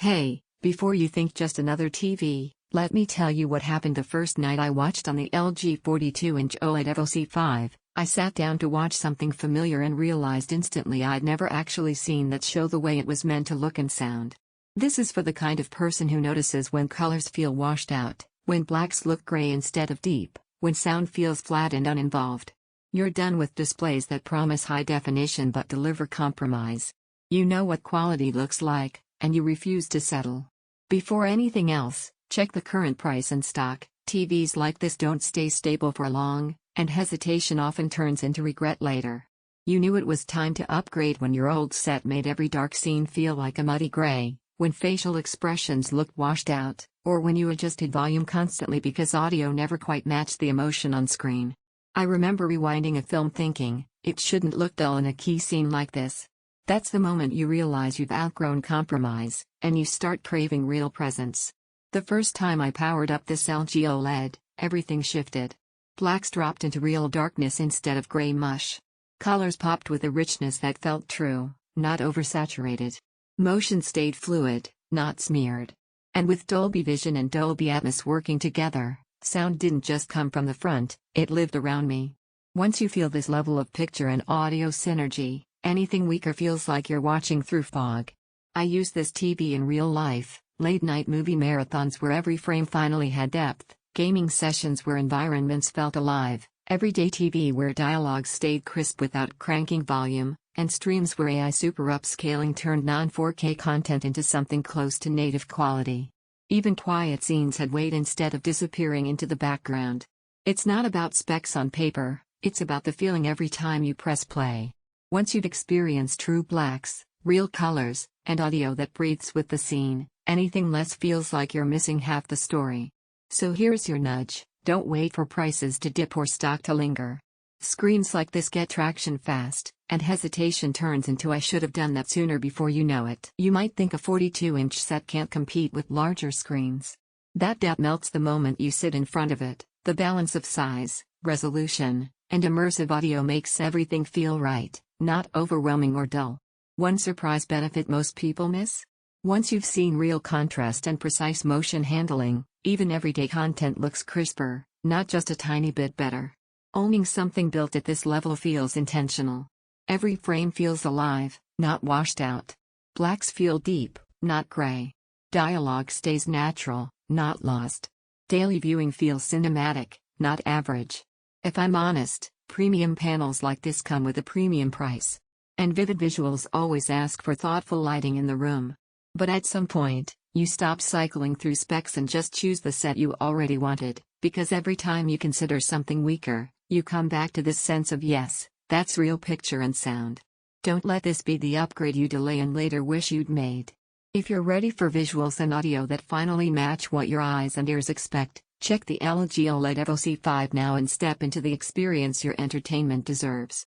Hey, before you think just another TV, let me tell you what happened the first night I watched on the LG 42-inch OLED evo C5. I sat down to watch something familiar and realized instantly I'd never actually seen that show the way it was meant to look and sound. This is for the kind of person who notices when colors feel washed out, when blacks look gray instead of deep, when sound feels flat and uninvolved. You're done with displays that promise high definition but deliver compromise. You know what quality looks like, and you refuse to settle. Before anything else, check the current price and stock. TVs like this don't stay stable for long, and hesitation often turns into regret later. You knew it was time to upgrade when your old set made every dark scene feel like a muddy gray, when facial expressions looked washed out, or when you adjusted volume constantly because audio never quite matched the emotion on screen. I remember rewinding a film thinking, it shouldn't look dull in a key scene like this. That's the moment you realize you've outgrown compromise, and you start craving real presence. The first time I powered up this LG OLED, everything shifted. Blacks dropped into real darkness instead of gray mush. Colors popped with a richness that felt true, not oversaturated. Motion stayed fluid, not smeared. And with Dolby Vision and Dolby Atmos working together, sound didn't just come from the front, it lived around me. Once you feel this level of picture and audio synergy, anything weaker feels like you're watching through fog. I use this TV in real life, late-night movie marathons where every frame finally had depth, gaming sessions where environments felt alive, everyday TV where dialogue stayed crisp without cranking volume, and streams where AI Super Upscaling turned non-4K content into something close to native quality. Even quiet scenes had weight instead of disappearing into the background. It's not about specs on paper, it's about the feeling every time you press play. Once you've experienced true blacks, real colors, and audio that breathes with the scene, anything less feels like you're missing half the story. So here's your nudge: don't wait for prices to dip or stock to linger. Screens like this get traction fast, and hesitation turns into "I should have done that sooner" before you know it. You might think a 42-inch set can't compete with larger screens. That doubt melts the moment you sit in front of it. The balance of size, resolution, and immersive audio makes everything feel right, not overwhelming or dull. One surprise benefit most people miss? Once you've seen real contrast and precise motion handling, even everyday content looks crisper, not just a tiny bit better. Owning something built at this level feels intentional. Every frame feels alive, not washed out. Blacks feel deep, not gray. Dialogue stays natural, not lost. Daily viewing feels cinematic, not average. If I'm honest, premium panels like this come with a premium price. And vivid visuals always ask for thoughtful lighting in the room. But at some point, you stop cycling through specs and just choose the set you already wanted, because every time you consider something weaker, you come back to this sense of yes, that's real picture and sound. Don't let this be the upgrade you delay and later wish you'd made. If you're ready for visuals and audio that finally match what your eyes and ears expect, check the LG OLED evo C5 now and step into the experience your entertainment deserves.